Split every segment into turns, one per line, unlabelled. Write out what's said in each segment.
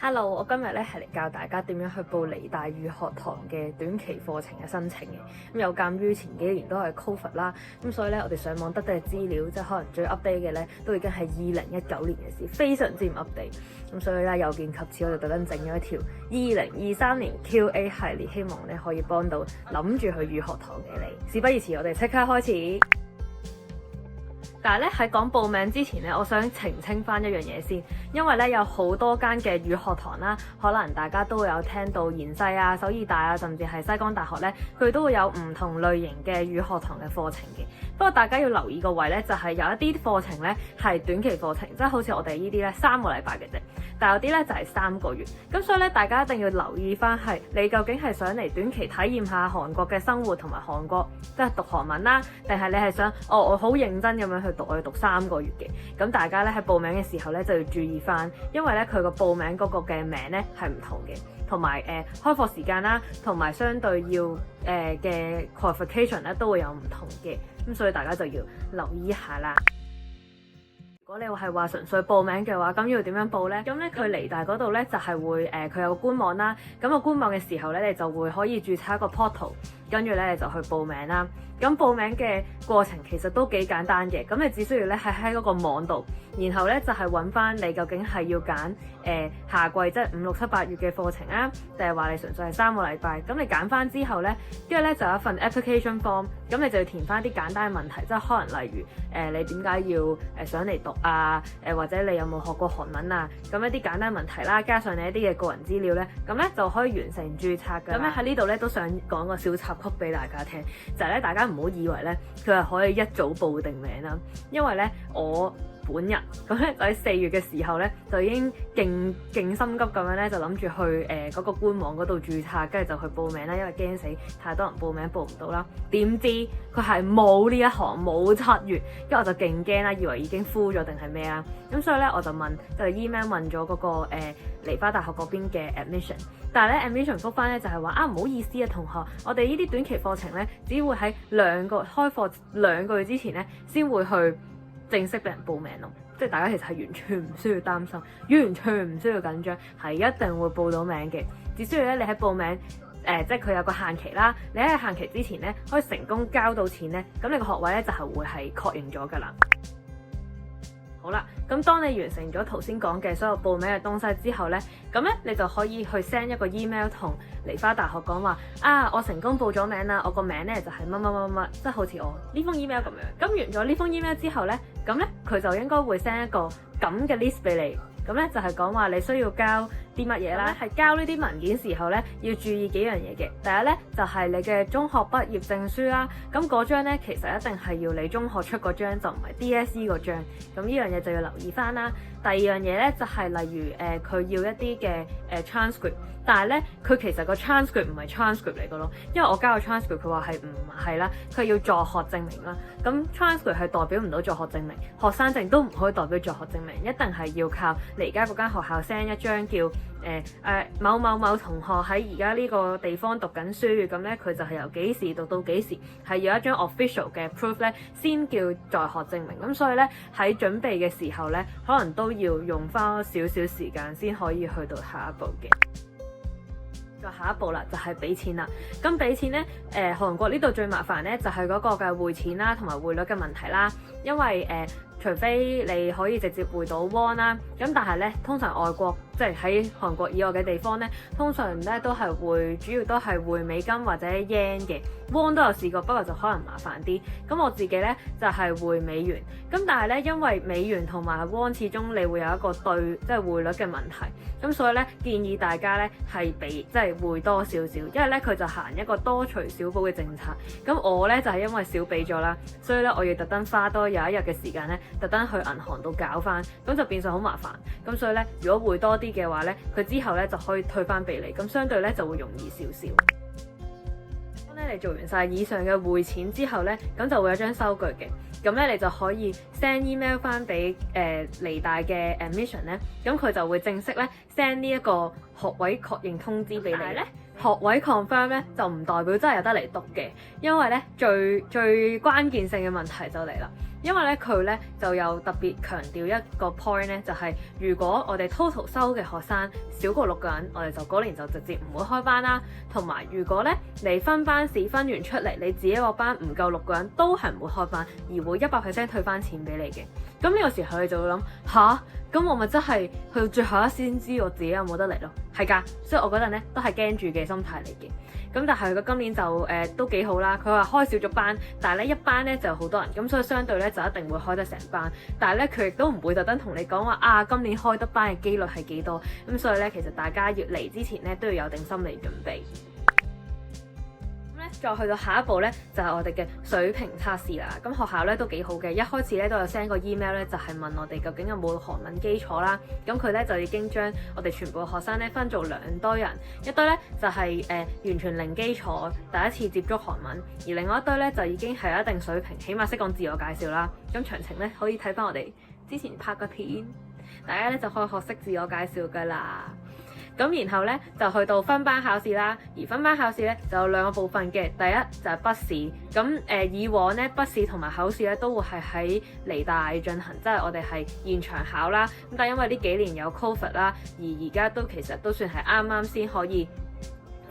Hello，我今日咧係嚟教大家點樣去報梨大預學堂嘅短期課程嘅申請嘅。咁有鑑於前幾年都係 Covid 啦，咁所以咧我哋上網得嘅資料，即係可能最 update 嘅咧，都已經係2019年嘅事，非常之唔 update。咁所以咧有見及此，我就特登整咗一條2023年 QA 系列，希望咧可以幫到諗住去預學堂嘅你。事不宜遲，我哋即刻開始。但係咧喺講報名之前咧，我想澄清翻一樣嘢先，因為咧有好多間嘅預學堂啦，可能大家都會有聽到延世啊、首爾大啊，甚至係西江大學咧，佢都會有唔同類型嘅預學堂嘅課程嘅。不過大家要留意個位咧，就係有一啲課程咧係短期課程，即係好似我哋呢啲咧3個禮拜嘅啫，但有啲咧就係3個月。咁所以咧大家一定要留意翻係你究竟係想嚟短期體驗下韓國嘅生活同埋韓國即係讀韓文啦，定係你係想我好認真咁樣去讀3個月嘅。咁大家咧喺報名嘅時候咧就要注意翻，因為咧佢個報名嗰個嘅名咧係唔同嘅，同埋開課時間啦，同埋相對要嘅 qualification 咧都會有唔同嘅，咁所以大家就要留意一下啦。如果你係話純粹報名嘅話，咁要點樣報呢？咁咧佢梨大嗰度咧就係會佢有個官網啦，咁個官網嘅時候咧你就會可以註冊一個 portal， 跟住咧你就去報名啦。咁報名嘅過程其實都幾簡單嘅，咁你只需要咧喺嗰個網度，然後咧就係揾翻你究竟係要揀夏季即係5、6、7、8月嘅課程啊，定係話你純粹係3個禮拜？咁你揀翻之後咧，跟住咧就有一份 application form， 咁你就要填翻啲簡單嘅問題，即係可能例如你點解要想嚟讀啊？或者你有冇學過韓文啊？咁一啲簡單問題啦，加上你一啲嘅個人資料咧，咁咧就可以完成註冊㗎。咁咧喺呢度咧都想講個小插曲俾大家聽，就係咧大家唔好以為咧佢係可以一早報定名啦，因為咧我本人咁咧就喺4月嘅時候咧就已經勁心急咁樣咧就諗住去嗰個官網嗰度註冊，跟住就去報名啦，因為驚死太多人報名報唔到啦。點知佢係冇呢一行，冇7月，跟住我就勁驚啦，以為已經 full 咗定係咩啊？咁所以咧我就就 email 問咗嗰個梨花大學嗰邊嘅 admission， 但係咧 admission 覆翻咧就係話唔好意思啊同學，我哋呢啲短期課程咧只會喺開課2個月之前咧先會去正式俾人報名咯，即係大家其實係完全唔需要擔心，完全唔需要緊張，係一定會報到名嘅。只需要咧你喺報名即係佢有個限期啦，你喺限期之前咧可以成功交到錢咧，咁你個學位咧就係會係確認咗㗎啦。好啦，咁當你完成咗頭先講嘅所有報名嘅東西之後咧，咁咧你就可以去 send 一個 email 同梨花大學講話我成功報咗名啦，我個名咧就係乜乜乜乜，即係好似我呢封 email 咁樣。咁完咗呢封 email 之後咧，咁咧佢就應該會 send 一個咁嘅 list 俾你，咁咧就係講話你需要交啲乜嘢啦，係交呢啲文件時候咧要注意幾樣嘢嘅。第一咧就係你嘅中學畢業證書啦，咁嗰張咧其實一定係要你中學出嗰張，就唔係 DSE 嗰張，咁呢樣嘢就要留意翻啦。第二樣嘢咧就係例如佢要一啲嘅transcript， 但係咧佢其實個 transcript 唔係 transcript 嚟嘅咯，因為我交個 transcript 佢話係唔係啦，佢要助學證明啦。咁 transcript 係代表唔到助學證明，學生證都唔可以代表助學證明，一定係要靠你而家嗰間學校 send 一張叫某某某同學喺而家呢個地方讀緊書，咁咧佢就係由幾時讀到幾時，係要一張 official 嘅 proof 咧先叫在學證明。咁所以咧喺準備嘅時候咧，可能都要用翻少少時間先可以去到下一步嘅。再下一步啦，就係俾錢啦。咁俾錢咧，韓國呢度最麻煩咧就係嗰個嘅匯錢啦，同埋匯率嘅問題啦。因為除非你可以直接匯到 won 啦，咁但係咧通常外國即係喺韓國以外嘅地方咧，通常咧都係主要都係匯美金或者 yen 嘅。won 都有試過，不過就可能麻煩啲。咁我自己咧就係匯美元。咁但係咧因為美元同埋 won 始終你會有一個對即係匯率嘅問題，咁所以咧建議大家咧係即係匯多少少，因為咧佢就行一個多除少補嘅政策。咁我咧就係因為少俾咗啦，所以咧我要特登花多有一日嘅時間咧，特登去銀行度搞翻，咁就變相好麻煩。咁所以咧，如果匯多啲嘅話咧，佢之後咧就可以退翻俾你，咁相對咧就會容易少少。當咧你做完晒以上嘅匯錢之後咧，咁就會有張收據嘅，咁咧你就可以 send email 翻俾梨大嘅 admission 咧，咁佢就會正式咧 send 呢一個學位確認通知俾你咧。學位 confirm 咧就唔代表真係有得嚟讀嘅，因為咧最關鍵性嘅問題就嚟啦。因為咧佢咧就有特別強調一個 point 咧，就係如果我哋 total 收嘅學生少過6個人，我哋就嗰年就直接唔會開班啦。同埋如果咧你分班試分完出嚟，你自己個班唔夠6個人，都係唔會開班，而會100% 退翻錢俾你嘅。咁呢個時候你就會諗吓，咁我咪真係去到最後一先知我自己有冇得嚟咯？係㗎，所以我嗰陣咧都係驚住嘅心態嚟嘅。咁但係佢今年就都幾好啦。佢話開少咗班，但係咧一班咧就好多人，咁所以相對咧就一定會開得成班。但係咧佢亦都唔會特登同你講話啊，今年開得班嘅機率係幾多。咁所以咧其實大家要嚟之前咧都要有定心理準備。再去到下一步咧，就係我哋嘅水平測試啦。咁學校咧都幾好嘅，一開始咧都有 send 個 email 咧，就係問我哋究竟有冇韓文基礎啦。咁佢咧就已經將我哋全部學生咧分做2堆人，一堆咧就係完全零基礎，第一次接觸韓文，而另外一堆咧就已經係有一定水平，起碼識講自我介紹啦。咁詳情咧可以睇翻我哋之前拍嘅片，大家咧就可以學識自我介紹噶啦。咁然後咧就去到分班考試啦，而分班考試咧就有2個部分嘅，第一就係筆試。咁以往咧筆試同埋考試咧都會係喺梨大進行，即係我哋係現場考啦。咁但係因為呢幾年有 COVID 啦，而家都其實都算係啱啱先可以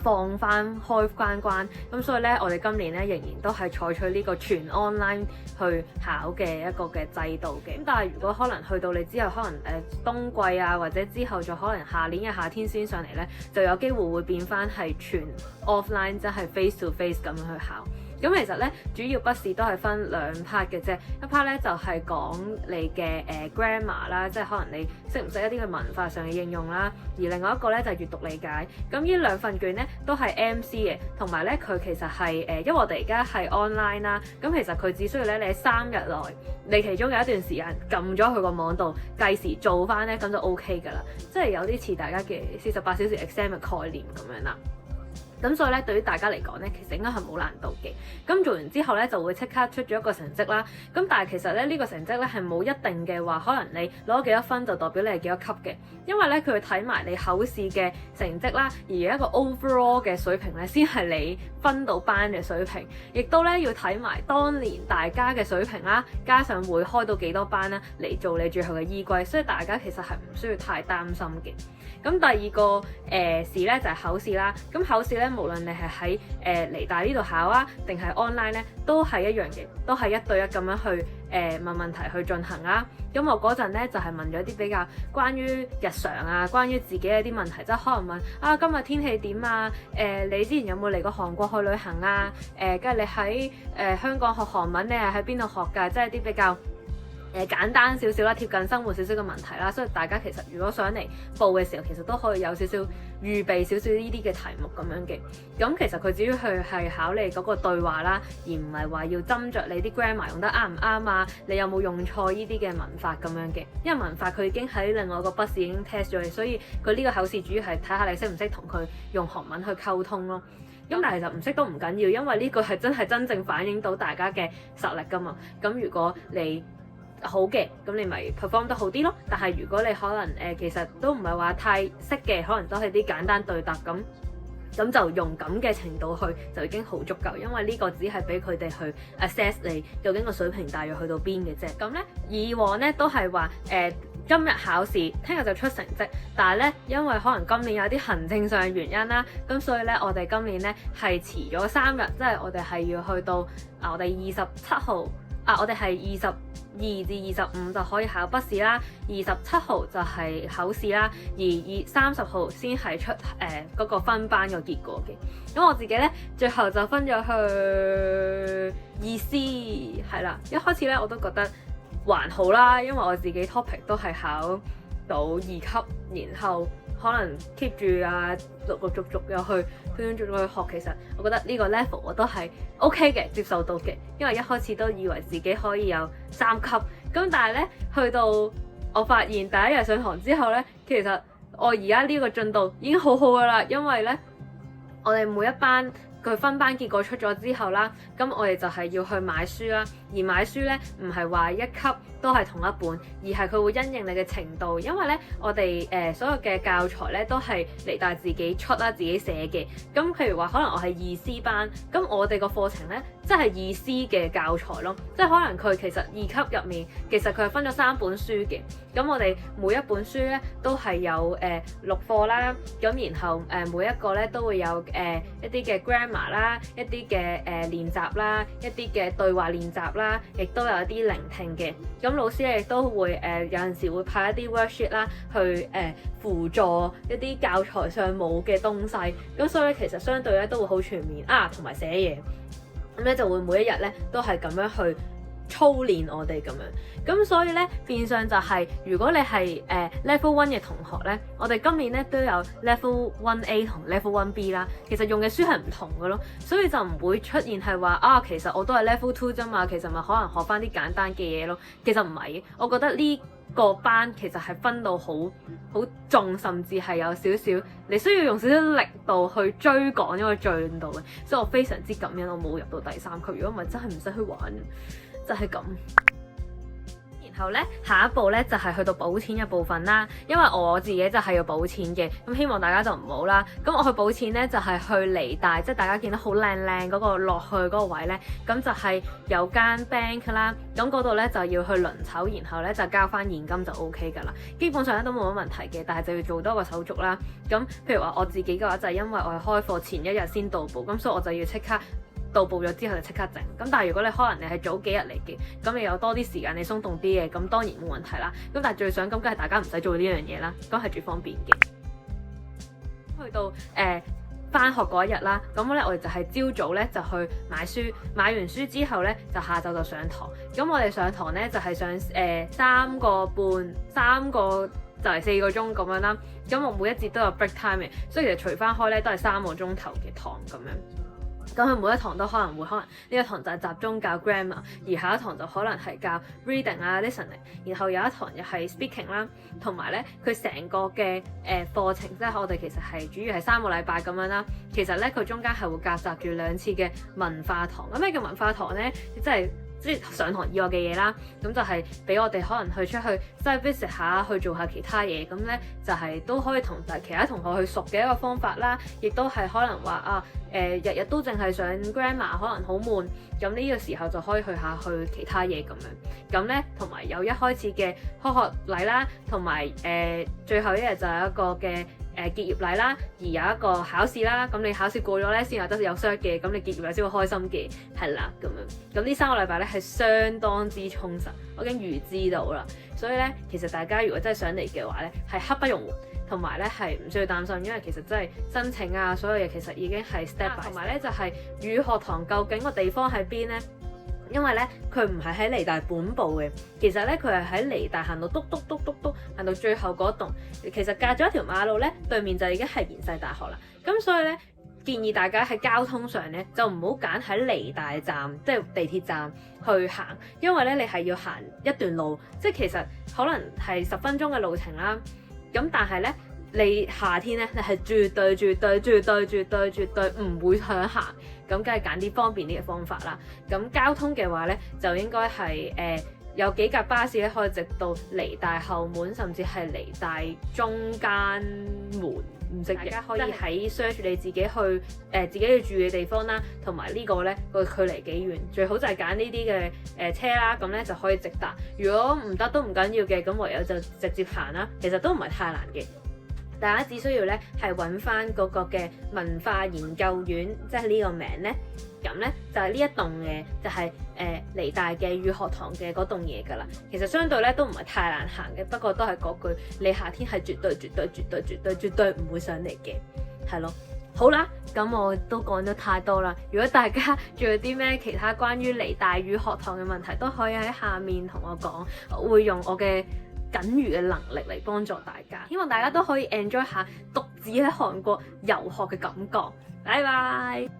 放翻開關，咁所以咧我哋今年咧仍然都係採取呢個全 online 去考嘅一個嘅制度嘅。咁但係如果可能去到你之後，可能冬季啊，或者之後再可能下年嘅夏天先上嚟咧，就有機會會變翻係全 offline，即係 face to face 咁樣去考。咁其實咧，主要筆試都係分2 part 嘅啫。一 part 咧就係講你嘅grammar 啦，即係可能你識唔識一啲嘅文化上嘅應用啦。而另外一個咧就係閱讀理解。咁呢2份卷咧都係 MC 嘅，同埋咧佢其實係因為我哋而家係 online 啦。咁其實佢只需要咧你喺3日內，你其中有一段時間撳咗佢個網度計時做翻咧，咁就 OK 㗎啦。即係有啲似大家嘅48小時 exam 嘅概念咁樣啦。咁所以咧，對於大家嚟講咧，其實應該係冇難度嘅。咁做完之後咧，就會即刻出咗一個成績啦。咁但係其實咧，呢個成績咧係冇一定嘅話，可能你攞幾多分就代表你係幾多級嘅。因為咧，佢會睇埋你口試嘅成績啦，而一個 overall 嘅水平咧，先係你分到班嘅水平。亦都咧要睇埋當年大家嘅水平啦，加上會開到幾多班啦，嚟做你最後嘅依歸。所以大家其實係唔需要太擔心嘅。咁第二個試咧就係考試啦。咁考試咧，無論你係喺梨大呢度考啊，定係 online 咧，都係一樣嘅，都係1對1咁樣去問問題去進行啦。咁我嗰陣咧就係問咗啲比較關於日常啊，關於自己嘅一啲問題，即係可能問啊今日天氣點啊？你之前有冇嚟過韓國去旅行啊？跟住你喺香港學韓文，你係喺邊度學㗎？即係啲比較簡單少少啦，貼近生活少少嘅問題啦，所以大家其實如果想嚟報嘅時候，其實都可以有少少預備少少呢啲嘅題目咁樣嘅。咁其實佢主要係考你嗰個對話啦，而唔係話要斟酌你啲 grammar 用得啱唔啱啊，你有冇用錯呢啲嘅文法咁樣嘅。因為文法佢已經喺另外個筆試已經 test 咗你，所以佢呢個考試主要係睇下你識唔識同佢用韓文去溝通咯。咁但係其實唔識都唔緊要，因為呢個係真正反映到大家嘅實力㗎嘛。咁如果你好嘅，咁你咪 perform 得好啲咯。但係如果你可能其實都唔係話太識嘅，可能都係啲簡單對答咁就用咁嘅程度去就已經好足夠，因為呢個只係俾佢哋去 assess 你究竟個水平大約去到邊嘅啫。咁咧以往咧都係話今日考試，聽日就出成績，但係咧因為可能今年有啲行政上嘅原因啦，咁所以咧我哋今年咧係遲咗3日，即係我哋係要去到我哋27號。我哋係22至25就可以考筆試啦，27號就係考試啦，而30號先係出嗰個分班嘅結果嘅。咁我自己咧最後就分咗去2C，係啦。一開始咧我都覺得還好啦，因為我自己 topic 都係考到2級，然後可能 keep 住啊，陸續又去去學。其實我覺得呢個 level 我都係 OK 嘅，接受到嘅。因為一開始都以為自己可以有3級，咁但係咧去到我發現第一日上堂之後咧，其實我而家呢個進度已經好好噶啦。因為咧我哋每一班佢分班結果出咗之後啦，咁我哋就係要去買書啦。而買書咧唔係話一級都係同一本，而係佢會因應你嘅程度。因為咧我哋所有嘅教材咧都係嚟大自己出啦，自己寫嘅。咁譬如話可能我係二 C 班，咁我哋個課程咧即係二 C 嘅教材咯，即係可能佢其實二級入面其實佢係分咗3本書嘅。咁我哋每一本書咧都係有6課啦，咁然後每一個咧都會有一啲嘅 grammar 啦，一啲嘅練習啦，一啲嘅對話練習啦，亦都有一啲聆聽嘅。咁老師咧亦都會有陣時會派一啲 worksheet 啦，去輔助一啲教材上冇嘅東西。咁所以咧其實相對咧都會好全面啊，同埋寫嘢。咁咧就會每一日咧都係咁樣去操練我哋咁樣，咁所以咧變相就係、是、如果你係level 1嘅同學咧，我哋今年咧都有 level 1A 同 level 1B 啦，其實用嘅書係唔同嘅咯，所以就唔會出現係話啊，其實我都係 level 2啫嘛，其實咪可能學翻啲簡單嘅嘢咯，其實唔係，我覺得呢個班其實係分到好重，甚至係有少少你需要用少少力度去追趕呢個進度嘅，所以我非常之感恩我冇入到第3級，如果唔係真係唔使去玩。就係咁，然後咧下一步咧就係去到補錢嘅部分啦。因為我自己就係要補錢嘅，咁希望大家就唔好啦。咁我去補錢咧就係去離大，即係大家見到好靚嗰個落去嗰個位咧，咁就係有間 bank 啦。咁嗰度咧就要去輪籌，然後咧就交翻現金就 OK 噶啦。基本上咧都冇乜問題嘅，但係就要做多個手續啦。咁譬如話我自己嘅話就係因為我係開課前1日先到埗，咁所以我就要即刻到埗咗之後就即刻整。咁但係如果你可能你係早幾日嚟嘅，咁你有多啲時間，你鬆動啲嘅，咁當然冇問題啦。咁但係最想咁梗係大家唔使做呢樣嘢啦，咁係最方便嘅。去到返學嗰一日啦，咁咧我哋就係朝早咧就去買書，買完書之後咧就下晝就上堂。咁我哋上堂咧就係上3個半3個就係4個鐘咁樣啦。咁我每一節都有 break time 嘅，所以其實除翻開咧都係3個鐘頭嘅堂咁樣。咁佢每一堂都可能呢一堂就係集中教 grammar， 而下一堂就可能係教 reading 啊 listening， 然後有一堂又係 speaking 啦，同埋咧佢成個嘅課程即係我哋其實係主要係3個禮拜咁樣啦。其實咧佢中間係會夾雜住2次嘅文化堂。咁咩叫文化堂咧？即係上堂以外嘅嘢啦，咁就係俾我哋可能去出去 side visit 下，去做下其他嘢，咁咧就係都可以同其他同學去熟嘅一個方法啦。亦都係可能話啊日日都淨係上 grammar 可能好悶，咁呢個時候就可以去其他嘢咁樣。咁咧同埋有一開始嘅開學禮啦，同埋最後一日就有一個嘅結業禮啦，而有一個考試啦。咁你考試過咗咧，先有得有 cert 嘅，咁你結業禮先會開心嘅，係啦咁樣。咁呢3個禮拜咧係相當之充實，我已經預知到啦。所以咧，其實大家如果真係想嚟嘅話咧，係刻不容緩，同埋咧係唔需要擔心，因為其實真係申請啊，所有嘢其實已經係 step by step。同埋咧就係語學堂究竟個地方喺邊咧？因為咧佢唔係喺離大本部嘅，其實咧佢係喺離大行到篤行到最後嗰棟，其實隔咗一條馬路咧，對面就已經係延世大學啦。咁所以咧建議大家喺交通上咧就唔好揀喺離大站，即係地鐵站去行，因為咧你係要行一段路，即係其實可能係10分鐘嘅路程啦。咁但係咧你夏天咧你係絕對唔會想行。咁梗係揀啲方便啲嘅方法啦。咁交通嘅話咧，就應該係有幾架巴士咧，可以直到離大後門，甚至係離大中間門。唔識，大家可以喺 search 你自己去自己要住嘅地方啦，同埋呢個咧個距離幾遠，最好就係揀呢啲嘅車啦。咁咧就可以直達。如果唔得都唔緊要嘅，咁唯有就直接行啦。其實都唔係太難嘅。大家只需要咧係揾翻嗰個嘅文化研究院，即係呢個名咧，咁咧就係呢一棟嘅，就係離大嘅語學堂嘅嗰棟嘢㗎啦。其實相對咧都唔係太難行嘅，不過都係嗰句，你夏天係絕對唔會上嚟嘅，係咯。好啦，咁我都講咗太多啦。如果大家仲有啲咩其他關於離大語學堂嘅問題，都可以喺下面同我講，我會用我嘅僅餘嘅能力嚟幫助大家，希望大家都可以 enjoy 下獨自喺韓國遊學嘅感覺。拜拜。